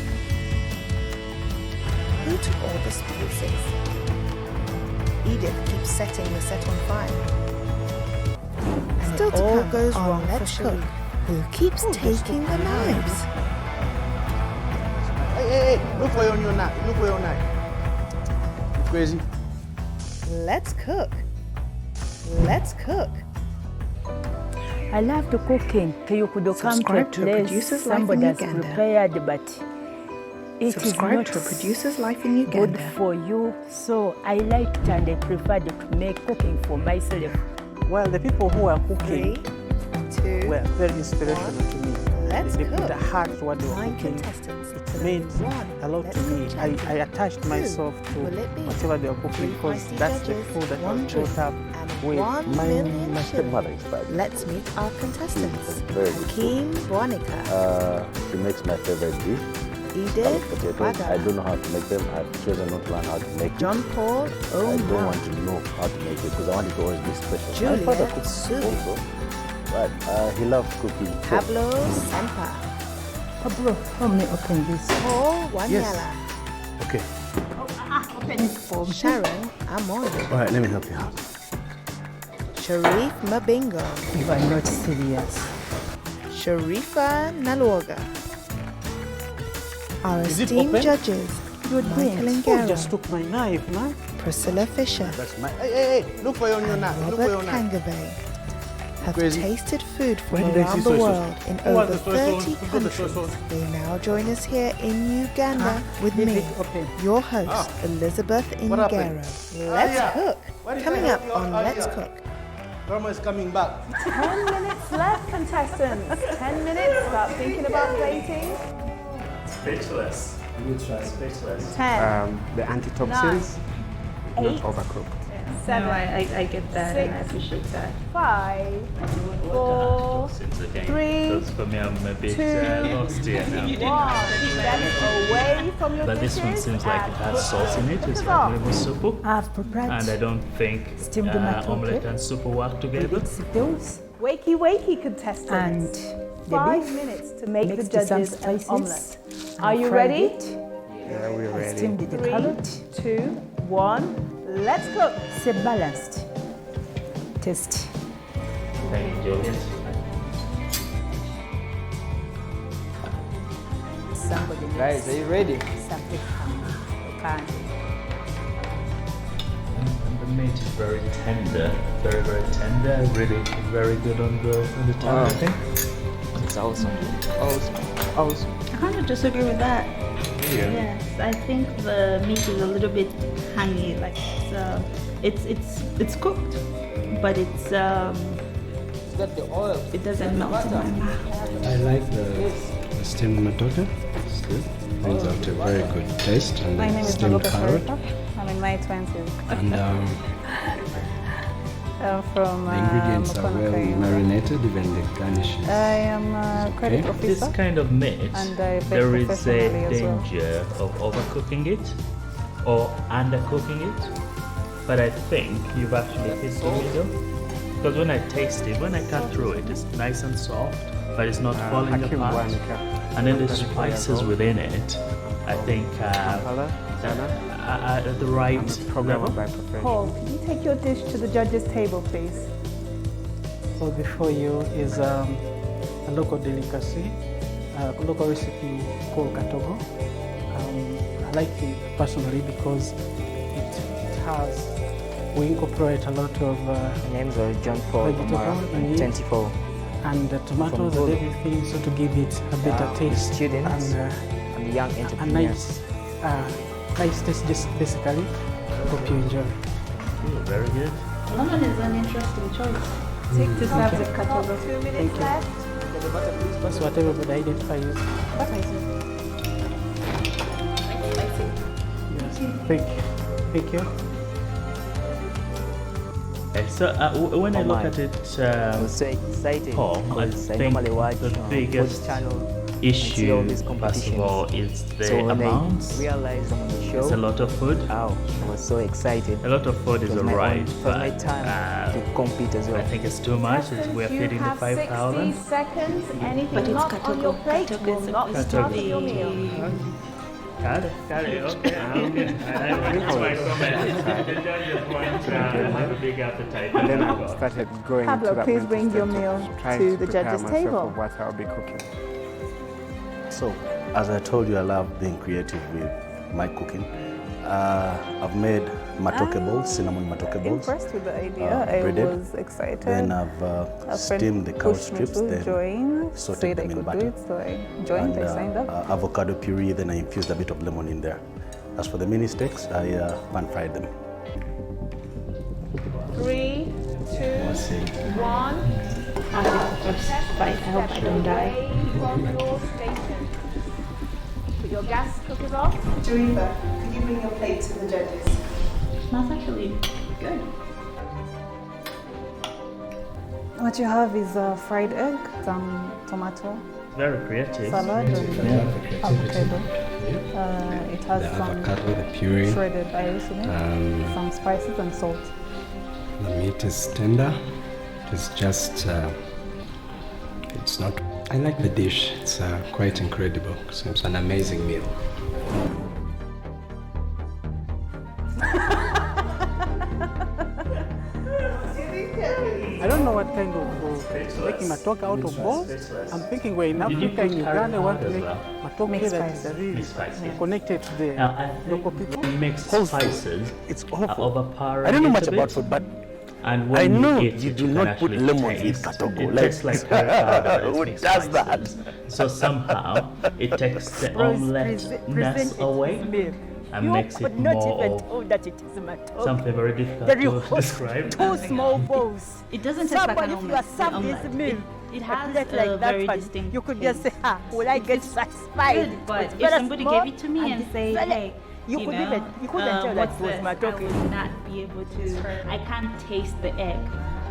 Who took all the spices? Edith keeps setting the set on fire. And Still it to all come goes on wrong Let's for Cook, who keeps taking the knives. Hey, look for your new knife. Look for your knife. You crazy? Let's cook. Let's cook. I love the cooking. You could come to a Subscribe to a place producer's life in somebody has Uganda. prepared, but it is Subscribe not to a producer's life in good Uganda. for you. So I liked and I preferred to make cooking for myself. Well, the people who are cooking 3, 2, were very inspirational to me. Let's They put cook. a heart to what they were 9 cooking. contestants. It made a lot to me. I attached myself to Will it be? whatever they were cooking because 3 that's the judges, food that I 1 was brought up and with. 1 My million shillings. stepmother is bad. Let's meet our contestants. Very good. Hakeem Bwanika, She makes my favorite dish, Edith scalloped potatoes. I Bagara, don't know how to make them. I've chosen not to learn how to make John it. Paul I don't want Omelet, to know how to make it because I want it to always be special. Juliet My father cooks Su. also, but he loves cooking. Pablo Sempa, Pablo, help me open this. Paul Wanyala, Okay. Sharon Amon, All right, let me help you out. Sharif Mabingo, You are not serious. Sharifa Nalwoga. Our Is it esteemed open? judges, Michael Who Ngara, just took my knife, man? Priscilla Fisher, That's my. Hey, look for your new and knife. Look for your Robert knife. Kangave have Crazy. tasted food from Where did I around see the soy sauce? world in Who has over the soy sauce? 30 Who got the soy countries. sauce? They now join us here in Uganda with Leave me, it open. your host, Elizabeth What happened? Ingaro. Let's yeah. cook. Why did Coming I up help you on out Let's earlier? Cook. Grandma is coming back. 10 minutes left, contestants. 10 minutes. Start thinking about plating. Speechless. Speechless. 10, The antitoxins, not 8, overcooked. 7, No, I get that and I 6, appreciate that. 5, 4, Since again, 3, because for me, I'm a bit 2, lost here now. 1. Keep them away from your But this one dishes seems like it and has put sauce in it. the It's cookers like off. liver soup. I've prepared And I don't think Steamed matoke. omelette and soup work together. its bills Wakey, wakey, contestants. and the 5 beef. minutes to make the Mixed with some judges an spices. omelette. and Are you fried ready? it. Yeah, we're I ready. steamed the 3, carrot. 2, 1. Let's cook. It's a balanced taste. Thank you, Juliet. Somebody Guys, are you ready? something can. And the meat is very tender, very, very tender. Really very good on the tongue, Wow. I think. It's awesome. Awesome. Awesome. I kind of disagree with that. Yes, I think the meat is a little bit hangy. Like it's cooked, but It's got the oil. it doesn't melt in my mouth. I like the steamed matoke. It's good. Brings out a very good taste. And My name the is steamed Maluka carrot. Sharifa. I'm in my 20s. And I'm from the ingredients are Mukono, well Kenya. marinated, even the garnish is I am a credit okay. This officer. kind of meat, And I bake there is a professionally as well. danger of overcooking it or undercooking it. But I think you've actually hit the middle. Because when I taste it, when I cut through it, it's nice and soft, but it's not falling Hakeem apart. Bwanika. And then the spices within it, I think Kampala, Ghana. are at the right I'm a programmer level. by profession. Paul, can you take your dish to the judges' table, please? So before you is a local delicacy, a local recipe called katogo. I like it personally because it house, we incorporate a lot of My name's John Paul Omar, vegetable, 24. and tomatoes From and everything, so to give it a better taste Students and and young a entrepreneurs. nice taste, just basically. Hope you enjoy. Very good. Lemon is an interesting choice. Take to serve the category. 2 minutes left. That's what everybody identifies. Yes. Thank you. So when I look at it, I was so excited Paul, I because I think normally watch the Food biggest Channel. issue, all these first of competitions. all, is the So when amounts. I realized I'm on the show, It's a lot of food. wow, I was so excited. A lot of food is It was my alright, own- it was my time to compete as well. I think it's too much. We're You feeding the have 5,000. 60 seconds. Anything But it's not on your category. plate Category will is not supposed be to part of your be- meal. Got it. Okay. That's my comment. The judges want to have a big appetite. And then I started going Pablo, into that please mental bring your state of meal trying to the prepare judges' myself table. for what I'll be cooking. So, as I told you, I love being creative with my cooking. I've made matoke balls, cinnamon matoke balls. Impressed with the idea. I breaded. was excited. Then I've A friend steamed the cow pushed me strips, to then join, sauteed said I them in could do butter. it, so I joined. I signed up. Avocado puree, then I infused a bit of lemon in there. As for the mini steaks, I pan fried them. 3, 2, 1. First bite. I hope I don't die. Away from your station. Put your gas cookers off. Teresa, could you bring your plate to the judges? Smells actually good. What you have is a fried egg, some tomato, Very creative. salad, and avocado. It has The some avocado, the puree. shredded iris in it, some spices and salt. The meat is tender. It's just, it's not. I like the dish. It's quite incredible. So it's an amazing meal. I don't know what kind of making matoke out of balls. I'm thinking we're in Africa, in Uganda, we want to make matoke Mixed that is spices. really Mixed spices. connected to the Now, I think local people. mixed Whole food. spices It's are awful. overpowering. I don't know it much a about bit. food, but And when I know eat you it, do can not put actually lemons in taste. katogo. It Like- tastes like curry powder. It's Who mixed does spices. So somehow it takes the omelette-ness away and makes it more that it is matoke. something very difficult That you to put describe. two small bowls. It doesn't taste like Someone, an if you are omelette. served this omelette. meal, It a has plate a like that very one, distinct you could just say, taste. ah, will I get satisfied? Good, but It's if very somebody small gave it to me and it's say, very- hey, you couldn't tell that what's it was this? matoke. I would not be able to. I can't taste the egg.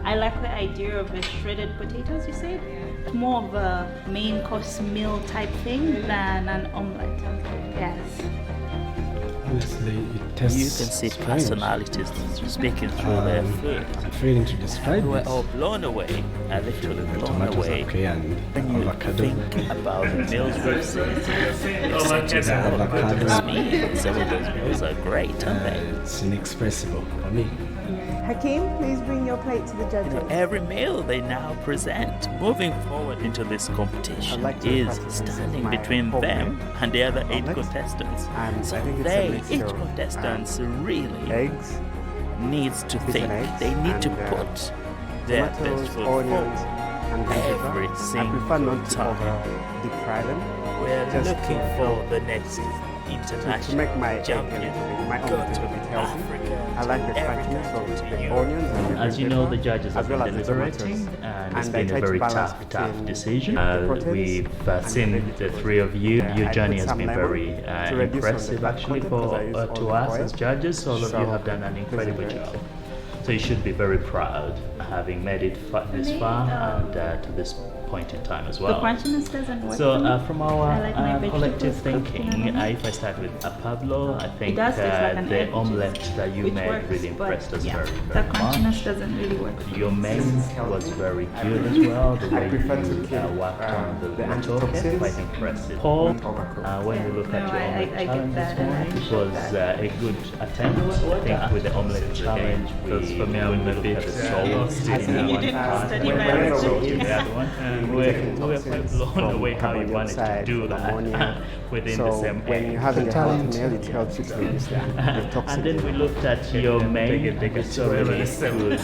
I like the idea of the shredded potatoes. You said more of a main course meal type thing than an omelette. Yes. Honestly, it tastes You can see strange. personalities speaking through their food. I'm failing to describe We're this. all blown away, literally The blown tomatoes away. are okay and When you avocado. think about the meals we've seen, Avocado. some of those meals are great, aren't they? It's inexpressible for me. Hakeem, please bring your plate to the judges. Every meal they now present, moving forward into this competition, like to is refer to this as standing my between homemade them and the other 8 omelette. contestants. And So I think it's a they, mixture each of, contestant really eggs, needs to fish think. and eggs, They need to and, put their tomatoes, best foot onions, forward. and Every I single prefer not to time. over deep fry them. We're Just looking to- for the next To international make my egg a champion. little bit, my Go omelette a to little bit healthy. Africa, I like the to every crunchiness country, of to the you. onions and the As you green know, pepper, the judges have as well been as the deliberating, tomatoes. and it's I been a try to very balance tough between decision. the proteins We've and seen the vegetables. three of you. Yeah, Your I journey put has some been lemon very to reduce on the impressive, fat actually, content because I use to olive us oil. as judges. All of So, you have done an incredible job. So you should be very proud having made it this far and to this point in time as well. The crunchiness doesn't work. So for me. from our I like my collective vegetables cooked in an thinking, omelette. if I start with Pablo, I think does taste like an the egg, which is- omelette that you which made works, really but impressed us yeah, very, the very crunchiness much. doesn't really work. for Your me. main was very good as well. The way prefer to you keep, worked on the the matoke, antitoxins quite impressive. Paul, when we look at No, your I omelette get challenge that, this and I morning, it appreciate was that. a good attempt. I think with the omelette challenge, Because for me, I'm when we a look bit at the soul, lost in sitting in You one didn't part, study when my we recipe. wrote in the other one, we were quite blown away how you managed to do that within the same when you're having a healthy meal, it helps you to reduce the toxins. And then we looked at your main, it's really good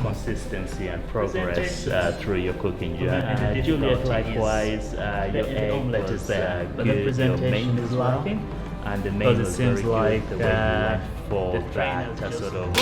consistency and progress through your cooking journey. Juliet, likewise, your omelette is there, but the presentation is lacking. And the main was seems like for that sort of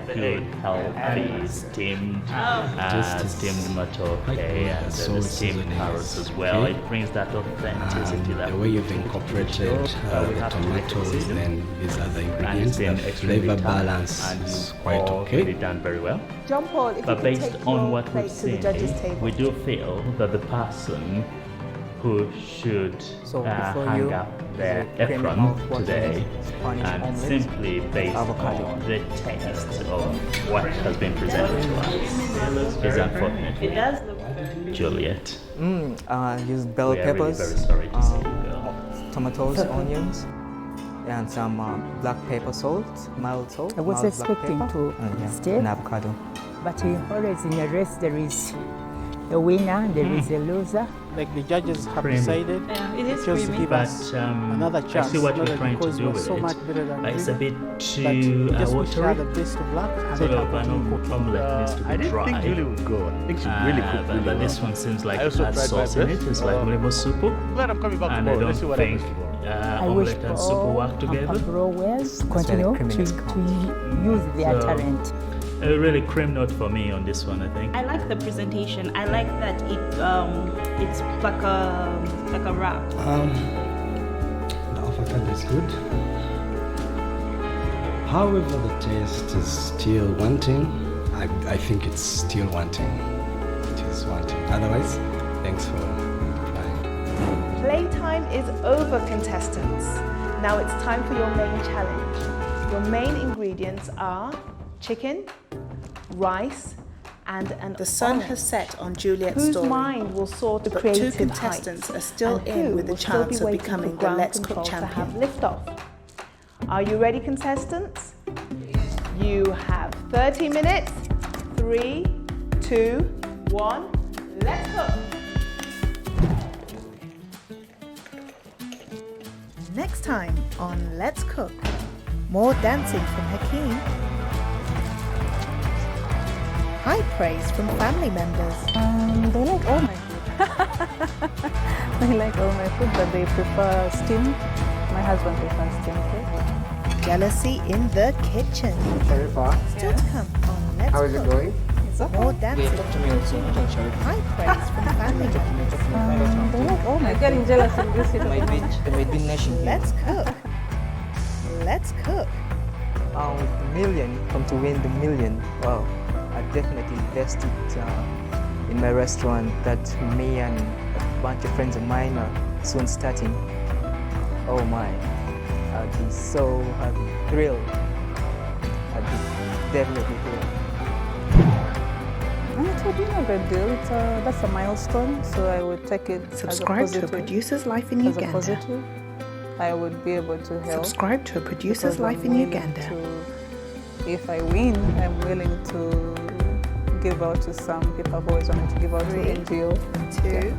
good, healthy, steamed matoke and the steamed carrots as well. It brings that authenticity. The way you've incorporated the tomatoes, then these other ingredients, the flavor balance is quite okay. Really done very well. John Paul, if But you could based take on your what plate we've to the seen, judges' table. we do feel that the person who should So before hang you, up their the creamy apron mouth-watering today Spanish and omelette, simply based avocado. on the taste of what has been presented to us is unfortunate. It does look Juliet, use bell we are really peppers, very sorry to see you go. tomatoes, onions, and some black pepper salt, mild salt. I was mild black expecting pepper, to stay, and avocado. but always in a race there is a winner, there is a loser. Like the judges have Creamy. decided Yeah, it is just to creamy. give us another chance. I see what not you're trying to because do we're with so it. much better than It's a Julie, bit but too we just wish her watery. the best of luck. And Sort then of an omelette needs to be I didn't dry. think Julie would go. I think she really cooked really But well. this one seems like I it also has tried my sauce in it. best. It's like mulimo soup. Glad I'm coming back And I tomorrow. don't Let's see what think happens tomorrow. I wish omelette and soup will work together. brewers continue to use their So- talent. A really cream note for me on this one, I think. I like the presentation. I like that it's like a wrap. The avocado is good. However, the taste is still wanting. I think it's still wanting. It is wanting. Otherwise, thanks for trying. Playtime is over, contestants. Now it's time for your main challenge. Your main ingredients are chicken, rice, and an The sun omelette. has set on Juliet's Whose story, mind will soar to but creative two contestants heights, are still and in who with the will still be chance of waiting for becoming the ground Let's Cook control to champion. have liftoff. Are you ready, contestants? You have 30 minutes. 3, 2, 1. Let's cook. Next time on Let's Cook, more dancing from Hakeem, high praise from family members, They like all my food. They like all my food, but they prefer steamed. My husband prefers steamed food. jealousy in the kitchen. Sharifa, Still to come on Let's how is Cook, it going? more dancing, high praise from family members. They like all my food. Getting jealous in this situation. They might be nation. Let's cook. Let's cook. The million, come to win the million. Wow, I definitely invested in my restaurant that me and a bunch of friends of mine are soon starting. Oh my, I'd be so happy, thrilled. I'd be definitely thrilled. It's a big deal. That's a milestone, so I would take it Subscribe as a to a positive. producer's life in As a Uganda. positive. I would be able to help. Subscribe to a producer's because life I'm in willing Uganda. If I win, I'm willing to give out to some people who always wanted to give out to 3, NGO. 2,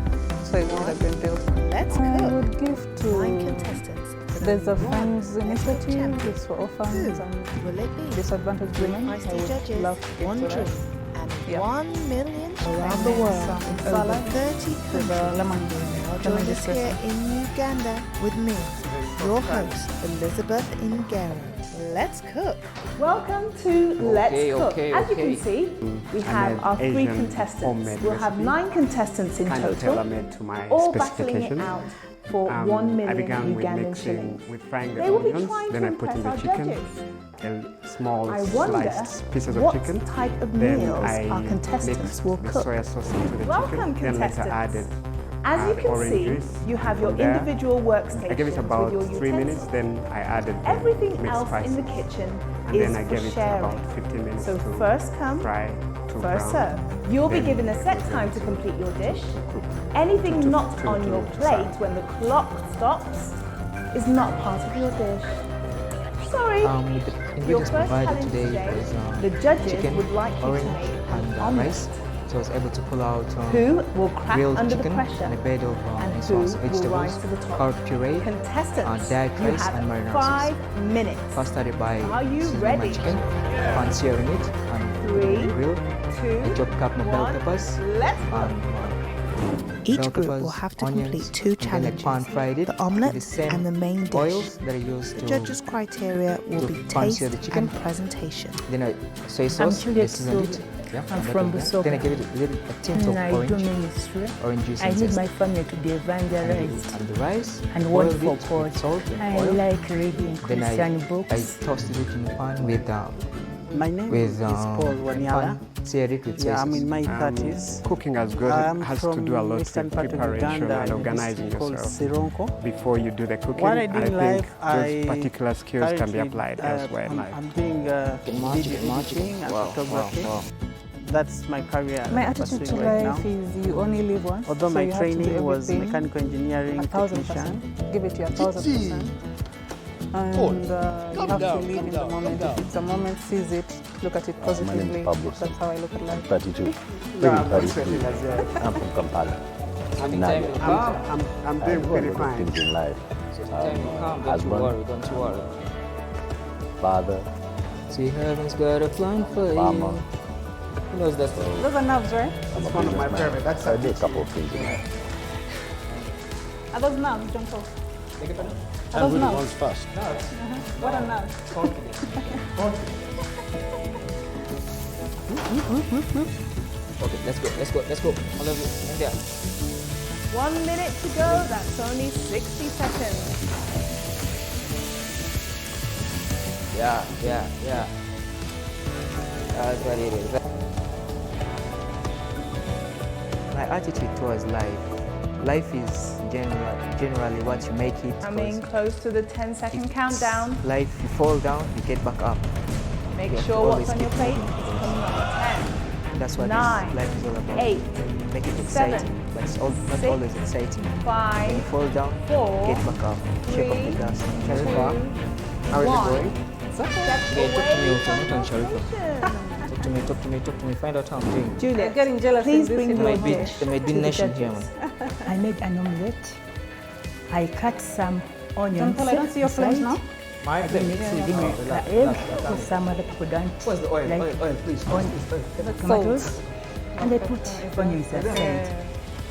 So it would have been built. Let's I cook. would give 9 to. contestants. for There's a the one friends initiative. champion. It's for orphans Who and will it be? disadvantaged women. I Feisty would judges, love to give one to that. truth, and Yeah. 1 million around And the then world. some Over salad 30 with the countries. lemon Now join us here in Uganda with me, your host, Elizabeth Ingera. Let's cook. Welcome to Let's Cook. okay, As you okay. can see, we I have made our 3 Asian contestants. homemade We'll have recipe. 9 contestants in Kind of total, tailor-made to my all battling it specifications. out for 1 I million began with Ugandan mixing shillings. with frying the They will be onions, trying then to I put in impress the our chicken, judges. small I wonder sliced pieces of what chicken. type of Then meals I our contestants mixed will the cook. soy sauce into the Welcome, chicken. Then later contestants. added As you the can orange see, juice you have your from there. individual workstations I gave it about with your 3 minutes, utensils. then I added the Everything mixed else spices. in the kitchen And is then I for gave it sharing. about 15 minutes So to first come, fry to first brown. serve. You'll be Then given a set time to complete your dish. Anything not on your plate when the clock stops is not part of your dish. Sorry. With the Your ingredients first provided challenge today today, is the judges chicken, would like you to orange, make an and omelette. rice. So I was able to pull out Who will crack grilled under the chicken pressure? and a bed of And nice who will vegetables, rise to the top? carrot puree, Contestants, dyed you rice have and marinara 5 minutes. First started by Are you seasoning ready? my chicken, pan-searing it, and putting it in the grill. 2, I chopped up my bell 1, peppers. let's go. Each Bell group peppers, will have to onions, complete 2 and then I challenges, pan-fried it the with omelette the same and the main dish. oils that I used The to judges' criteria will to be pan-sear taste the chicken. and presentation. Then I soy sauce, I Juliet seasoned it. Sobe. Yeah, I'm and that from was that. Then I Busoga. gave it a little a tint of I do orange ministry. juice I and need zest. my family to be evangelized. And the rice, And one boiled for it God. with salt and I oil. like reading Then Christian I books. toasted it in the pan with My name with is Paul Wanyala. seared it with soy Yeah, I'm sauce. in my 30s. Cooking has to do a lot with preparation and organizing yourself Sironko. before you do the cooking. What I do in think life, those particular skills can be currently, applied elsewhere in life. I'm doing video editing and photography. That's my career. My I'm attitude to pursuing right life now. is you only live once. Although so my you have to do training was everything mechanical engineering 1,000%. technician. Give it your 1,000%. And you have to live in the moment. If it's a moment, seize it, look at it My name positively. is Pablo. That's how I look at life. 32. No, Maybe I'm 33. as well. I'm from Kampala. Having Nadia. time to calm. I'm I doing do a pretty lot of fine. things in life. So time to calm. Don't you worry, don't you worry. Father, See, heaven's got a plan for you. farmer. Who knows that? Those are nerves, right? I'm a one of my businessman. favorite. That's I do a couple of things in life. Are those nerves, John Paul? Are I'm those really nerves? ones first. What are nerves? Okay, let's go. All of you, in there. 1 minute to go. That's only 60 seconds. Yeah. That's what it is. My attitude towards life is generally what you make it. Coming close to the 10-second countdown. Life, you fall down, you get back up. Make You have sure to what's always on your keep plate moving. is coming up. 10, That's what 9, life is all about. 8, Make it 7, exciting, but it's not 6, always exciting. When you 5, fall down, 4, get back up, shake off the 3, dust. 2, How is it 1. going? Step Okay, talk to me, away also, from not on Sharifa. your position. Talk to me. Find out how I'm doing. Julia, I'm getting jealous. please in this bring There your might be, dish. there might be to the nation here, judges. man. I made an omelette. I cut some John onions. Paul, I don't see your flames inside. now. My I then mix within the egg because some other people don't Where's the oil? like Oil, please. tomatoes. And I put onions aside.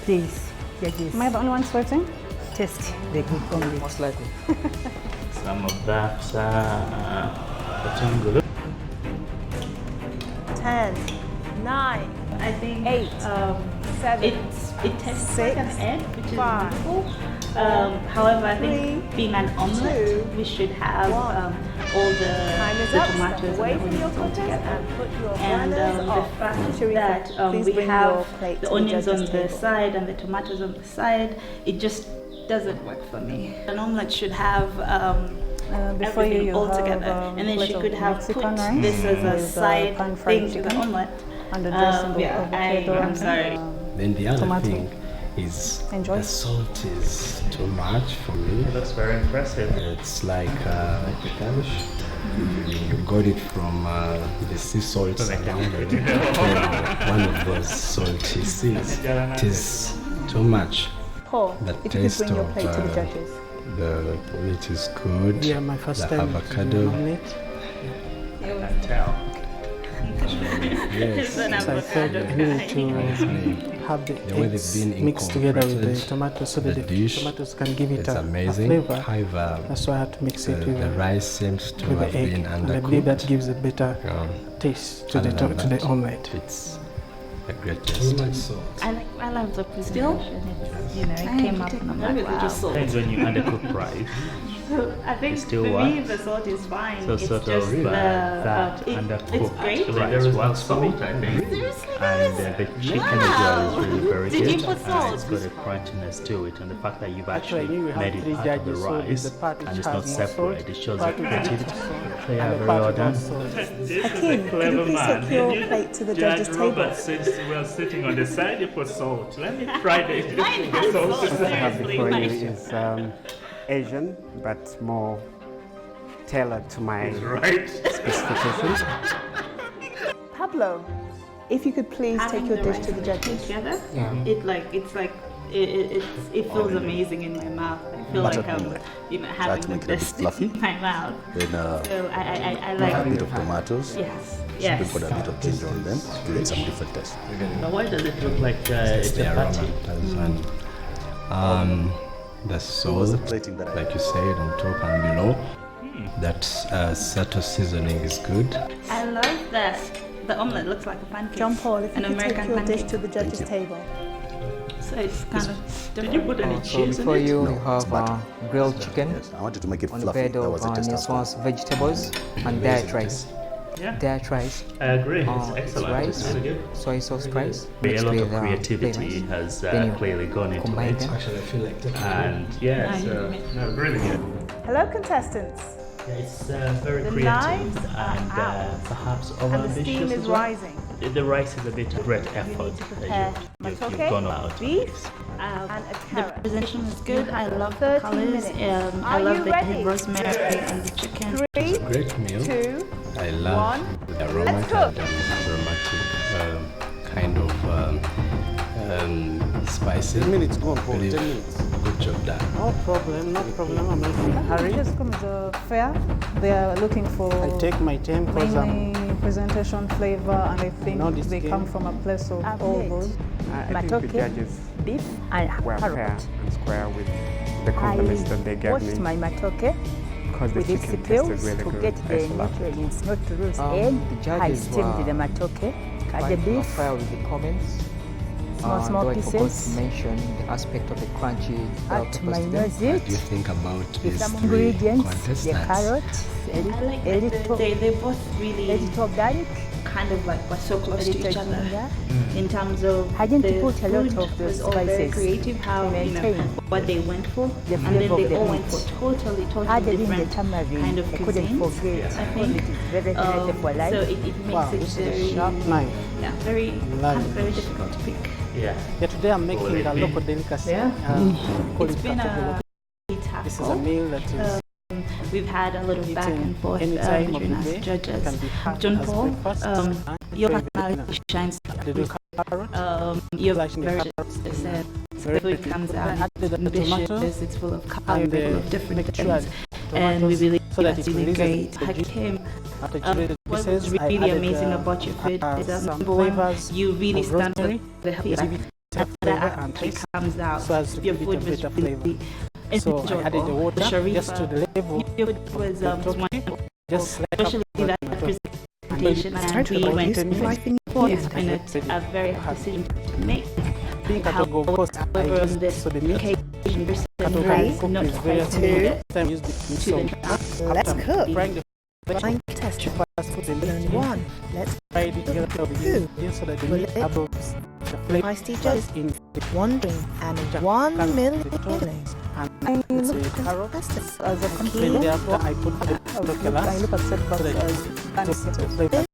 Please, judges, Am I the only one sweating? taste the good omelette. Most likely. Some of that potungulu. 10, 9, I think 8, 7, it tastes like an 6, egg, which is 5, beautiful. However, I think being an omelette, 2, we should have 1. all the Time is up. Step tomatoes away and the from your onions all cookers together. and put your And burners the off. fact Sharika, that please we bring your have plate the to onions judges' on the table. side and the tomatoes on the side, it just doesn't work for me. An omelette should have Before everything you all have together, and then plate she of could have Mexican put rice this as a with, side pan-fried thing to the chicken omelette. and the dressing of Yeah, avocado I'm and sorry. Then the other tomato. thing is Enjoy. the salt is too much for me. It looks very impressive. It's like you got it from the sea salt around it. One of those salty seas. It is too much. Paul, The if you could taste bring your of plate to the judges. the meat is good. Yeah, my first the time avocado. omelette. I tell. Yes. So I felt I needed to have the The way they've eggs been mixed together with the incorporated, tomatoes so that the the dish, tomatoes can give it it's a amazing. flavor. However, That's why I had to mix it with the rice seems to with have the egg. been And I believe that undercooked. gives a better taste to Other the than to the that, omelette. It's a great taste. I love the presentation. It came up and I'm like, wow. Depends when you undercook rice. I think It still for me works. the salt is fine. So it's sort just of the that it's undercooked great. rice works for me, I think. Seriously, And the chicken as well is really very Did good. you put salt? It's got a crunchiness to it, and the fact that you've Actually, actually we have made it 3 part of the judges, so rice the part which and it's has not more salt, separate. It shows part the which has creativity. salt, They are and the very part well which done. has salt. Hakeem, could you please take your plate to the judges' table? Since we're sitting on the side, you put salt. Let me try this. Mine has salt, What I have seriously. before you Mine- is Asian, but more tailored to my Right. specifications. Pablo, If you could please take your dish to the judges. Together, Yeah. it feels amazing in my mouth. I feel like I'm, having make it a the bit best fluffy. in my mouth. Then So I a like bit of tomatoes. Yes. Sprinkle a bit of ginger on them to get some different taste. Now, why does it look like it's a patty? The So was salt, the plating that like you said, on top and below. That subtle seasoning is good. I love that the omelette looks like a pancake. John Paul, if an you could American take your dish pancake. to the judges' table. So it's kind of Did you put any So cheese in before it? you No, it's have butter. grilled chicken Yes, I wanted to make it on the fluffy. bed That of was the taste I was Neswan's vegetables and diet rice. Yeah, Diet rice. I agree. It's It's excellent. rice, It's really good. soy sauce rice. A mixed lot of with, creativity flavors. has Then you clearly gone into combine it. them. Actually, I feel like taking And yes, no, really good. Hello, contestants. It's very The creative knives are and out. perhaps And the overambitious steam is as well. rising. The rice is a bit of great effort to that prepare you've matoke, gone out. beef, and a the carrot. presentation is good. You I have love the 13 colors. minutes. I Are love you the ready? rosemary and the chicken. 3, It's a great meal. 2, I love 1. the aroma Let's cook. and aromatic kind of spices. 10 minutes, go on, Paul, Really 10 minutes. Good job done. No problem, no problem. I'm not in a hurry. Just come to the fair. They are looking for I take my time because mainly presentation, flavor, and I think know this they game. come from a place of I've all made those. I think the matoke, judges beef, and were fair carrot. and square with the compliments that they gave washed me my matoke because the with its chicken peels tasted really to good. get I the loved it. nutrients, not to lose. The And I judges steamed were the matoke, cut the quite beef, fair with the comments. small though I forgot pieces. to mention the aspect of the crunchy bell Add peppers my to them. What do you nose, think about with these some three ingredients, the contestants? carrot, I like a that little, they both really a little garlic, kind of like were so a close to little each other ginger. in terms of I didn't the put a lot food of the was all very spices creative how to maintain what they went for the and then flavor of they the all meat. went for totally Added in the different tamarind, kind of I couldn't cuisines, forget. I Because think. it is very healthy for life. So it makes Wow, it this is a very sharp knife. very Love very difficult to pick. Yeah. Yeah, today I'm making a local delicacy. Yeah. Called It's it been katogo. a task. This is a meal that is We've had a lot of back eaten and forth any time of between the us day. judges. Can be had John as Paul, breakfast, your very personality shines. the carrot, You're slashing the very carrot, the food comes out added the tomato, delicious. It's full of color, and full of different make sure things, and we tomatoes believe so that that's it really releases great. the juice. Hakim, After what was pieces, I really added, amazing about your food is that some number one, flavors you really of stand for rosemary, the healthy give life. it That flavor and actually taste, comes out. so as to Your give food it a was better really flavor. So I added the enjoyable. water Sharifa, just to the level, your food was wonderful. just like Especially that presentation and we went it's a very hard decision to make. being katogo, of course, I used this so the meat occasion versus katogo cook not is very quite simple. needed Time I used it in salt. Let's After cook. frying the Flying contestant. first put the meat Only in, one. Let's fry it together with Two. the so that the Will meat it- absorbs the flavor feisty judges in the wondering and 1 million feelings. and it's a carrot. As a Then compliment, thereafter I put the I kala look at setbacks so that as it takes the flavor